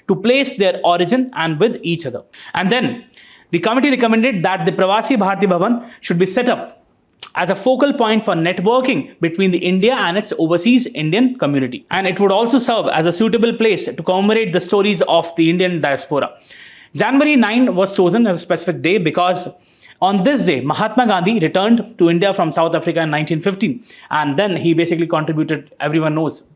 to place their origin and with each other. And then the committee recommended that the Pravasi Bhartiya Bhavan should be set up as a focal point for networking between the India and its overseas Indian community. And it would also serve as a suitable place to commemorate the stories of the Indian diaspora. January 9 was chosen as a specific day because on this day, Mahatma Gandhi returned to India from South Africa in 1915, and then he basically contributed, everyone knows,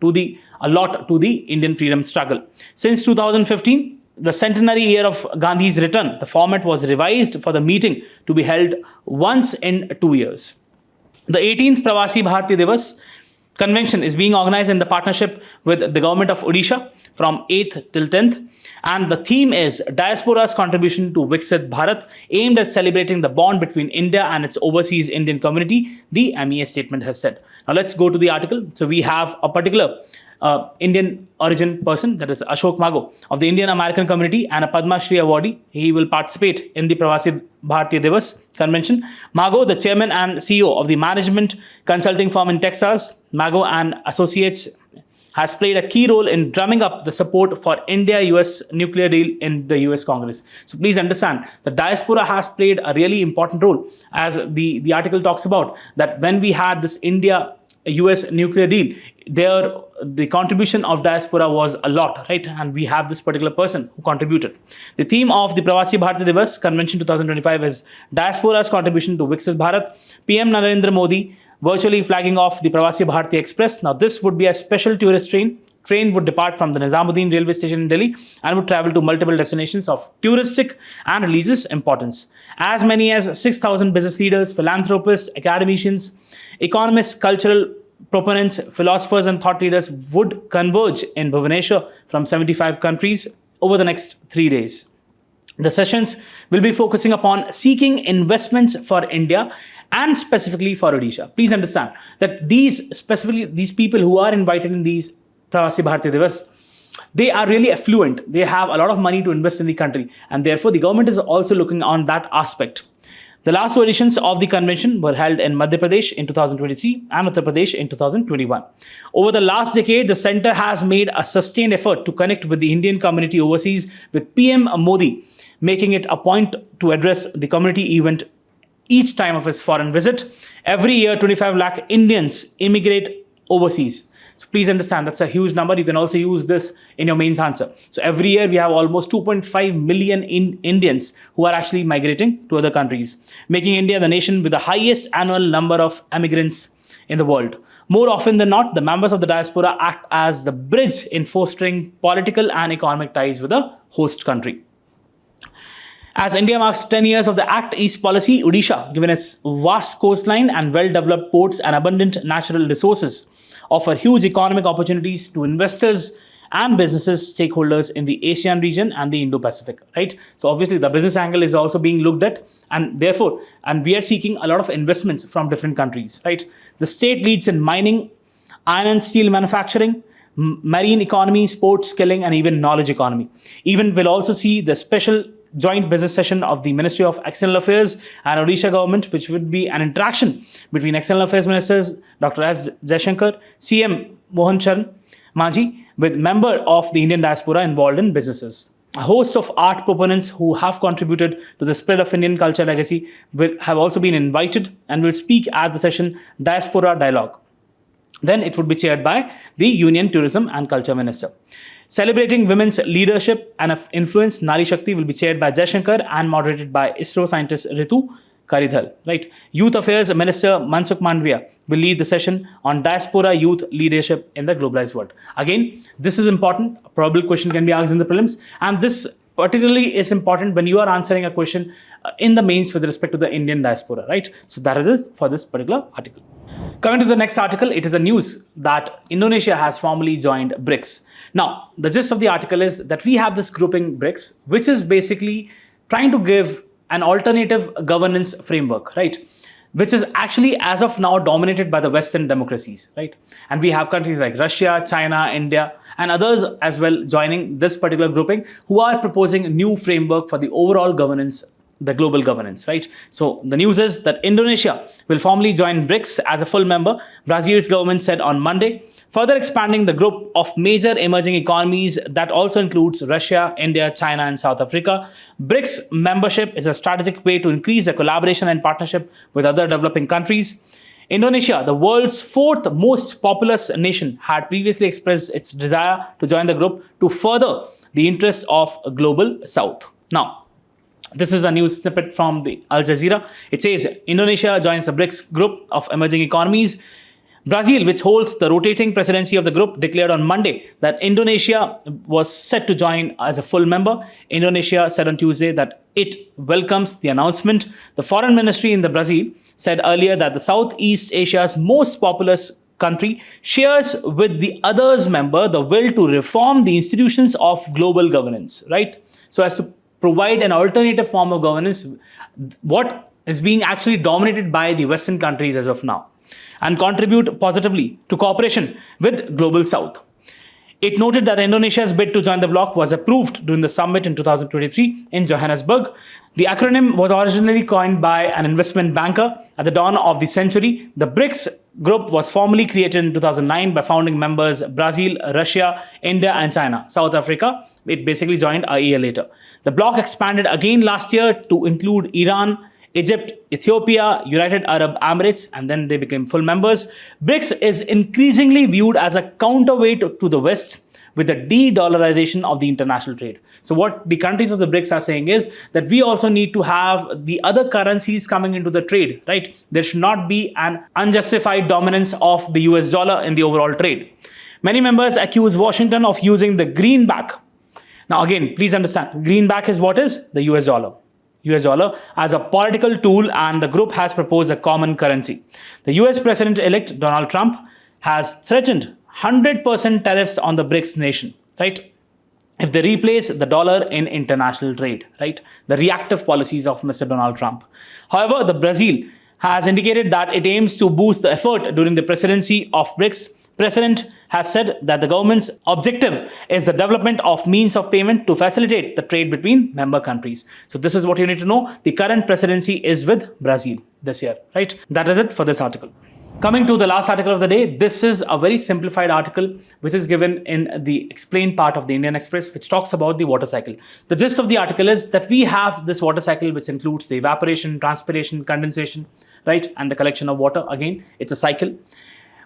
a lot to the Indian freedom struggle. Since 2015, the centenary year of Gandhi's return, the format was revised for the meeting to be held once in 2 years. The 18th Pravasi Bhartiya Diwas convention is being organized in the partnership with the government of Odisha from 8th till 10th. And the theme is Diaspora's Contribution to Viksit Bharat, aimed at celebrating the bond between India and its overseas Indian community, the MEA statement has said. Now let's go to the article. So we have a particular Indian origin person, that is Ashok Mago of the Indian American community and a Padma Shri awardee. He will participate in the Pravasi Bhartiya Diwas convention. Mago, the chairman and CEO of the management consulting firm in Texas, Mago and Associates, has played a key role in drumming up the support for India-US nuclear deal in the US Congress. So please understand, the diaspora has played a really important role, as the article talks about, that when we had this India-US nuclear deal, the contribution of diaspora was a lot, right? And we have this particular person who contributed. The theme of the Pravasi Bhartiya Diwas Convention 2025 is Diaspora's Contribution to Viksit Bharat. PM Narendra Modi virtually flagging off the Pravasi Bhartiya Express. Now, this would be a special tourist train. Train would depart from the Nizamuddin railway station in Delhi and would travel to multiple destinations of touristic and religious importance. As many as 6,000 business leaders, philanthropists, academicians, economists, cultural proponents, philosophers and thought leaders would converge in Bhubaneswar from 75 countries over the next 3 days. The sessions will be focusing upon seeking investments for India and specifically for Odisha. Please understand that these people who are invited in these Pravasi Bhartiya Diwas, they are really affluent. They have a lot of money to invest in the country, and therefore the government is also looking on that aspect. The last two editions of the convention were held in Madhya Pradesh in 2023 and Uttar Pradesh in 2021. Over the last decade, the center has made a sustained effort to connect with the Indian community overseas, with PM Modi making it a point to address the community event each time of his foreign visit. Every year, 25 lakh Indians immigrate overseas. So please understand, that's a huge number. You can also use this in your mains answer. So every year we have almost 2.5 million Indians who are actually migrating to other countries, making India the nation with the highest annual number of immigrants in the world. More often than not, the members of the diaspora act as the bridge in fostering political and economic ties with the host country. As India marks 10 years of the Act East policy, Odisha, given its vast coastline and well-developed ports and abundant natural resources, offer huge economic opportunities to investors and businesses stakeholders in the Asian region and the Indo-Pacific, right? So obviously the business angle is also being looked at, and therefore, we are seeking a lot of investments from different countries, right? The state leads in mining, iron and steel manufacturing, marine economy, sports skilling, and even knowledge economy. Even we'll also see the special joint business session of the Ministry of External Affairs and Odisha government, which would be an interaction between External Affairs Ministers Dr. S. Jaishankar, CM Mohan Charan Manji, with member of the Indian diaspora involved in businesses. A host of art proponents who have contributed to the spread of Indian culture legacy have also been invited and will speak at the session Diaspora Dialogue. Then it would be chaired by the Union Tourism and Culture Minister. Celebrating women's leadership and influence, Nari Shakti will be chaired by Jaishankar and moderated by ISRO scientist Ritu Karidhal. Right. Youth Affairs Minister Mansukh Mandviya will lead the session on diaspora youth leadership in the globalized world. Again, this is important. A probable question can be asked in the prelims, and this particularly is important when you are answering a question in the mains with respect to the Indian diaspora, right? So that is it for this particular article. Coming to the next article, it is a news that Indonesia has formally joined BRICS. Now, the gist of the article is that we have this grouping BRICS, which is basically trying to give an alternative governance framework, right? Which is actually as of now dominated by the Western democracies, right? And we have countries like Russia, China, India, and others as well joining this particular grouping, who are proposing a new framework for the overall governance, the global governance, right? So the news is that Indonesia will formally join BRICS as a full member, Brazil's government said on Monday, further expanding the group of major emerging economies that also includes Russia, India, China, and South Africa. BRICS membership is a strategic way to increase the collaboration and partnership with other developing countries. Indonesia, the world's fourth most populous nation, had previously expressed its desire to join the group to further the interest of global South. Now, this is a news snippet from the Al Jazeera. It says Indonesia joins the BRICS group of emerging economies. Brazil, which holds the rotating presidency of the group, declared on Monday that Indonesia was set to join as a full member. Indonesia said on Tuesday that it welcomes the announcement. The foreign ministry in the Brazil said earlier that the Southeast Asia's most populous country shares with the others member the will to reform the institutions of global governance, right? So as to provide an alternative form of governance, what is being actually dominated by the Western countries as of now, and contribute positively to cooperation with Global South. It noted that Indonesia's bid to join the bloc was approved during the summit in 2023 in Johannesburg. The acronym was originally coined by an investment banker at the dawn of the century. The BRICS group was formally created in 2009 by founding members Brazil, Russia, India, and China. South Africa, it basically joined a year later. The bloc expanded again last year to include Iran, Egypt, Ethiopia, United Arab Emirates, and then they became full members. BRICS is increasingly viewed as a counterweight to the West with the de-dollarization of the international trade. So what the countries of the BRICS are saying is that we also need to have the other currencies coming into the trade, right? There should not be an unjustified dominance of the US dollar in the overall trade. Many members accuse Washington of using the greenback. Now again, please understand, greenback is what is? The US dollar. US dollar as a political tool, and the group has proposed a common currency. The US President-elect Donald Trump has threatened 100% tariffs on the BRICS nation, right? If they replace the dollar in international trade, right? The reactive policies of Mr. Donald Trump. However, the Brazil has indicated that it aims to boost the effort during the presidency of BRICS President has said that the government's objective is the development of means of payment to facilitate the trade between member countries. So this is what you need to know. The current presidency is with Brazil this year, right? That is it for this article. Coming to the last article of the day, this is a very simplified article which is given in the explained part of the Indian Express, which talks about the water cycle. The gist of the article is that we have this water cycle which includes the evaporation, transpiration, condensation, right, and the collection of water. Again, it's a cycle.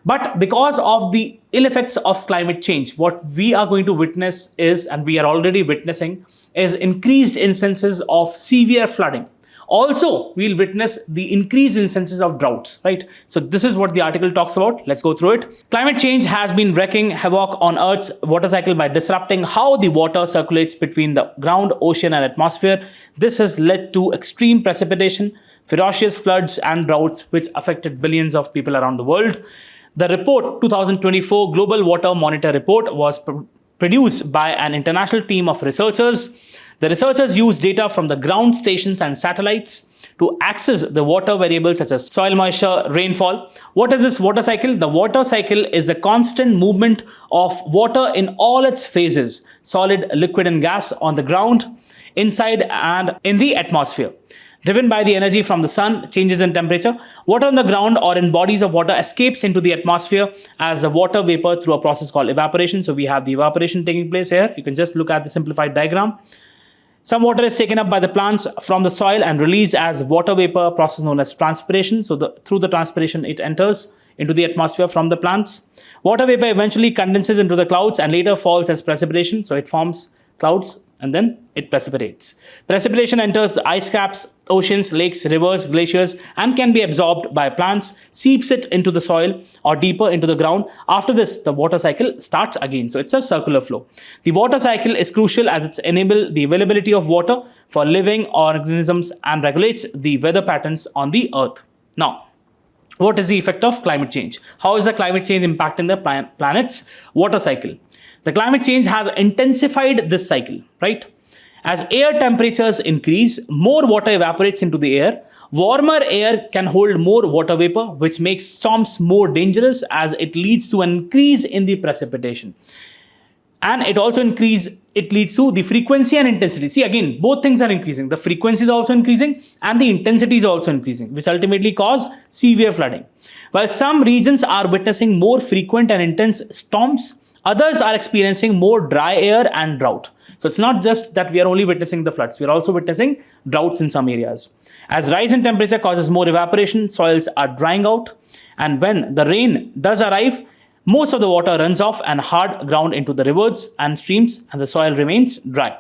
But because of the ill effects of climate change, what we are going to witness is, and we are already witnessing, is increased instances of severe flooding. Also, we'll witness the increased instances of droughts, right? So this is what the article talks about. Let's go through it. Climate change has been wreaking havoc on Earth's water cycle by disrupting how the water circulates between the ground, ocean, and atmosphere. This has led to extreme precipitation, ferocious floods, and droughts, which affected billions of people around the world. The report, 2024 Global Water Monitor Report, was produced by an international team of researchers. The researchers used data from the ground stations and satellites to access the water variables such as soil moisture, rainfall. What is this water cycle? The water cycle is the constant movement of water in all its phases, solid, liquid, and gas, on the ground, inside, and in the atmosphere. Driven by the energy from the sun, changes in temperature, water on the ground or in bodies of water escapes into the atmosphere as the water vapor through a process called evaporation. So we have the evaporation taking place here. You can just look at the simplified diagram. Some water is taken up by the plants from the soil and released as water vapor, process known as transpiration. So through the transpiration, it enters into the atmosphere from the plants. Water vapor eventually condenses into the clouds and later falls as precipitation. So it forms clouds and then it precipitates. Precipitation enters the ice caps, oceans, lakes, rivers, glaciers, and can be absorbed by plants, seeps it into the soil or deeper into the ground. After this, the water cycle starts again. So it's a circular flow. The water cycle is crucial as it enables the availability of water for living organisms and regulates the weather patterns on the earth. Now, what is the effect of climate change? How is the climate change impacting the planet's water cycle? The climate change has intensified this cycle, right? As air temperatures increase, more water evaporates into the air. Warmer air can hold more water vapor, which makes storms more dangerous as it leads to an increase in the precipitation. And it also leads to the frequency and intensity. See, again, both things are increasing. The frequency is also increasing and the intensity is also increasing, which ultimately cause severe flooding. While some regions are witnessing more frequent and intense storms, others are experiencing more dry air and drought. So it's not just that we are only witnessing the floods, we are also witnessing droughts in some areas. As rise in temperature causes more evaporation, soils are drying out. And when the rain does arrive, most of the water runs off and hard ground into the rivers and streams, and the soil remains dry.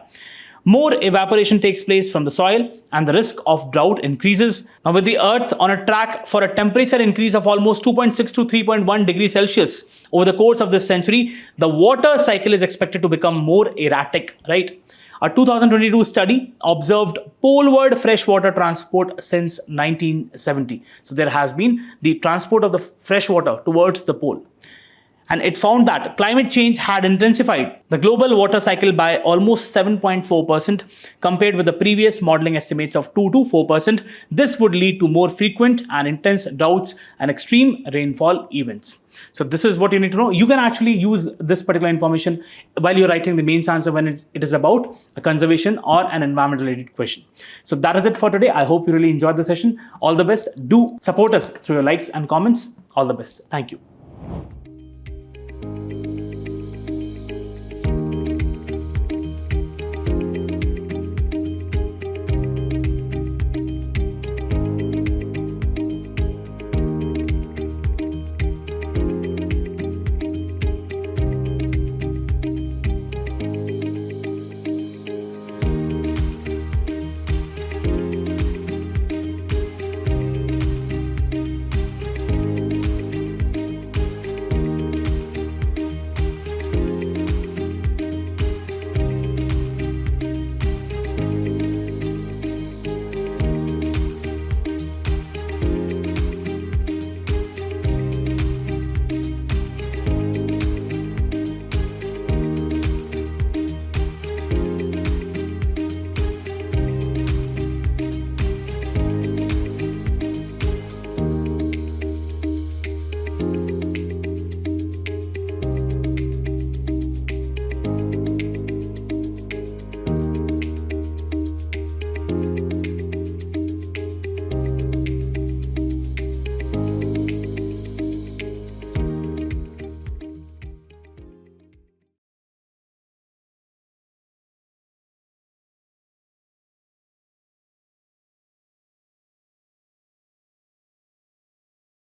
More evaporation takes place from the soil and the risk of drought increases. Now, with the earth on a track for a temperature increase of almost 2.6 to 3.1 degrees Celsius over the course of this century, the water cycle is expected to become more erratic, right? A 2022 study observed poleward freshwater transport since 1970. So there has been the transport of the freshwater towards the pole. And it found that climate change had intensified the global water cycle by almost 7.4% compared with the previous modeling estimates of 2 to 4%. This would lead to more frequent and intense droughts and extreme rainfall events. So this is what you need to know. You can actually use this particular information while you're writing the mains answer when it is about a conservation or an environment related question. So that is it for today. I hope you really enjoyed the session. All the best. Do support us through your likes and comments. All the best. Thank you.